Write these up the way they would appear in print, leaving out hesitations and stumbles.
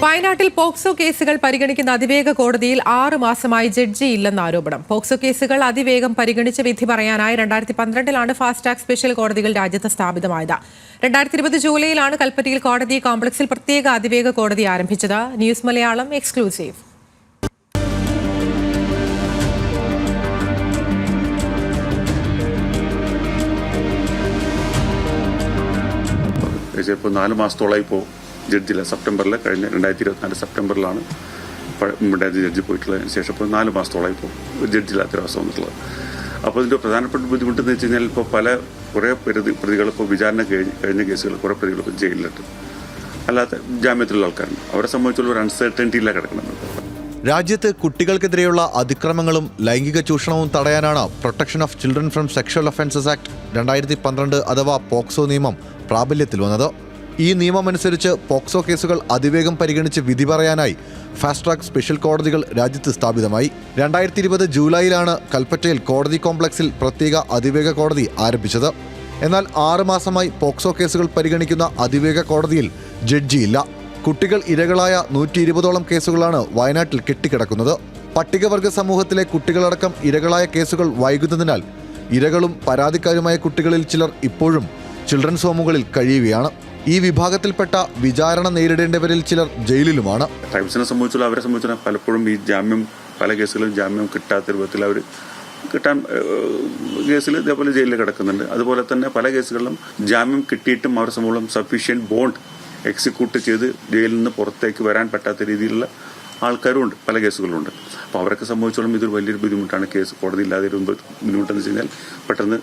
വയനാട്ടിൽ പോക്സോ കേസുകൾ പരിഗണിക്കുന്ന അതിവേഗ കോടതിയിൽ 6 മാസമായി ജഡ്ജി ഇല്ലെന്ന ആരോപണം. പോക്സോ കേസുകൾ അതിവേഗം പരിഗണിച്ച് വിധി പറയാനായി 2012 ഫാസ്റ്റ് ട്രാക്ക് സ്പെഷ്യൽ കോടതികൾ രാജ്യത്ത് സ്ഥാപിതമായത്. 2020 ജൂലൈയിലാണ് കൽപ്പറ്റയിൽ കോടതി കോംപ്ലക്സിൽ പ്രത്യേക അതിവേഗ കോടതി ആരംഭിച്ചത്. News Malayalam exclusive. ഇപ്പോൾ 4 മാസത്തോളമായി ജഡ്ജില്ല. സെപ്റ്റംബറിൽ കഴിഞ്ഞ 2024 സെപ്റ്റംബറിലാണ് ഇവിടെ ജഡ്ജി പോയിട്ടുള്ളതിന് ശേഷം ഇപ്പോൾ 4 മാസത്തോളമായി ജഡ്ജില്ലാത്തൊരവസ്ഥ വന്നിട്ടുള്ളത്. അപ്പോൾ ഇതിൻ്റെ പ്രധാനപ്പെട്ട ബുദ്ധിമുട്ടെന്ന് വെച്ച് കഴിഞ്ഞാൽ ഇപ്പോൾ കുറേ പ്രതികൾ ഇപ്പോൾ വിചാരണ കഴിഞ്ഞ കേസുകൾ കുറേ പ്രതികൾ ഇപ്പോൾ ജയിലിലിട്ട് അല്ലാത്ത ജാമ്യത്തിലുള്ള ആൾക്കാരുണ്ട്. അവരെ സംബന്ധിച്ചുള്ള ഒരു അൺസർട്ടനിറ്റിയിലാണ് കിടക്കുന്നത്. രാജ്യത്ത് കുട്ടികൾക്കെതിരെയുള്ള അതിക്രമങ്ങളും ലൈംഗിക ചൂഷണവും തടയാനാണ് protection of children from sexual offences act 2012 അഥവാ പോക്സോ നിയമം പ്രാബല്യത്തിൽ വന്നത്. ഈ നിയമമനുസരിച്ച് പോക്സോ കേസുകൾ അതിവേഗം പരിഗണിച്ച് വിധി പറയാനായി ഫാസ്റ്റ് ട്രാക്ക് സ്പെഷ്യൽ കോടതികൾ രാജ്യത്ത് സ്ഥാപിതമായി. 2020 ജൂലൈയിലാണ് കൽപ്പറ്റയിൽ കോടതി കോംപ്ലക്സിൽ പ്രത്യേക അതിവേഗ കോടതി ആരംഭിച്ചത്. എന്നാൽ 6 മാസമായി പോക്സോ കേസുകൾ പരിഗണിക്കുന്ന അതിവേഗ കോടതിയിൽ ജഡ്ജിയില്ല. കുട്ടികൾ ഇരകളായ 120ഓളം കേസുകളാണ് വയനാട്ടിൽ കെട്ടിക്കിടക്കുന്നത്. പട്ടികവർഗ സമൂഹത്തിലെ കുട്ടികളടക്കം ഇരകളായ കേസുകൾ വൈകുന്നതിനാൽ ഇരകളും പരാതിക്കാരുമായ കുട്ടികളിൽ ചിലർ ഇപ്പോഴും ചിൽഡ്രൻസ് ഹോമുകളിൽ കഴിയുകയാണ്. ഈ വിഭാഗത്തിൽപ്പെട്ട വിചാരണ നേരിടേണ്ടവരിൽ ചിലർ ജയിലിലുമാണ്. ട്രൈബ്സിനെ സംബന്ധിച്ചുള്ള അവരെ സംബന്ധിച്ചാൽ പലപ്പോഴും ഈ പല കേസുകളും ജാമ്യം കിട്ടാത്ത രൂപത്തിൽ അവർ കേസിൽ ഇതേപോലെ ജയിലിൽ കിടക്കുന്നുണ്ട്. അതുപോലെ തന്നെ പല കേസുകളിലും ജാമ്യം കിട്ടിയിട്ടും അവരെ സംബന്ധിച്ചും സഫീഷ്യൻറ്റ് ബോണ്ട് എക്സിക്യൂട്ട് ചെയ്ത് ജയിലിൽ നിന്ന് പുറത്തേക്ക് വരാൻ പറ്റാത്ത രീതിയിലുള്ള ആൾക്കാരും ഉണ്ട്, പല കേസുകളുണ്ട്. അപ്പോൾ അവരൊക്കെ സംബന്ധിച്ചോളം ഇതൊരു വലിയൊരു ബുദ്ധിമുട്ടാണ്. കേസ് കോടതി ഇല്ലാതെ ബുദ്ധിമുട്ടെന്ന് വെച്ച് കഴിഞ്ഞാൽ പെട്ടെന്ന്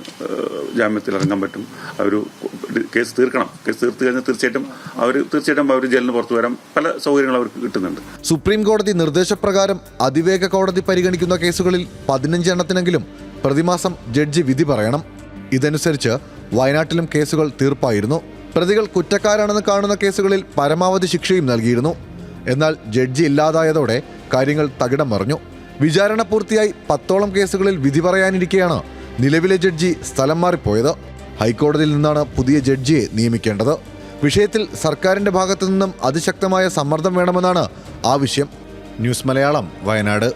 ജാമ്യത്തിൽ ഇറങ്ങാൻ പറ്റും. അവർ കേസ് തീർക്കണം. കേസ് തീർത്ത് കഴിഞ്ഞാൽ തീർച്ചയായിട്ടും അവർ ജയിലിൽ നിന്ന് പുറത്തു വരാൻ പല സൗകര്യങ്ങളും അവർക്ക് കിട്ടുന്നുണ്ട്. സുപ്രീം കോടതി നിർദ്ദേശപ്രകാരം അതിവേഗ കോടതി പരിഗണിക്കുന്ന കേസുകളിൽ 15 എണ്ണത്തിനെങ്കിലും പ്രതിമാസം ജഡ്ജി വിധി പറയണം. ഇതനുസരിച്ച് വയനാട്ടിലും കേസുകൾ തീർപ്പായിരുന്നു. പ്രതികൾ കുറ്റക്കാരാണെന്ന് കാണുന്ന കേസുകളിൽ പരമാവധി ശിക്ഷയും നൽകിയിരുന്നു. എന്നാൽ ജഡ്ജി ഇല്ലാതായതോടെ കാര്യങ്ങൾ തകിടം മറിഞ്ഞു. വിചാരണ പൂർത്തിയായി 10ഓളം കേസുകളിൽ വിധി പറയാനിരിക്കെയാണ് നിലവിലെ ജഡ്ജി സ്ഥലം മാറിപ്പോയത്. ഹൈക്കോടതിയിൽ നിന്നാണ് പുതിയ ജഡ്ജിയെ നിയമിക്കേണ്ടത്. വിഷയത്തിൽ സർക്കാരിന്റെ ഭാഗത്തു നിന്നും അതിശക്തമായ സമ്മർദ്ദം വേണമെന്നാണ് ആവശ്യം. ന്യൂസ് മലയാളം, വയനാട്.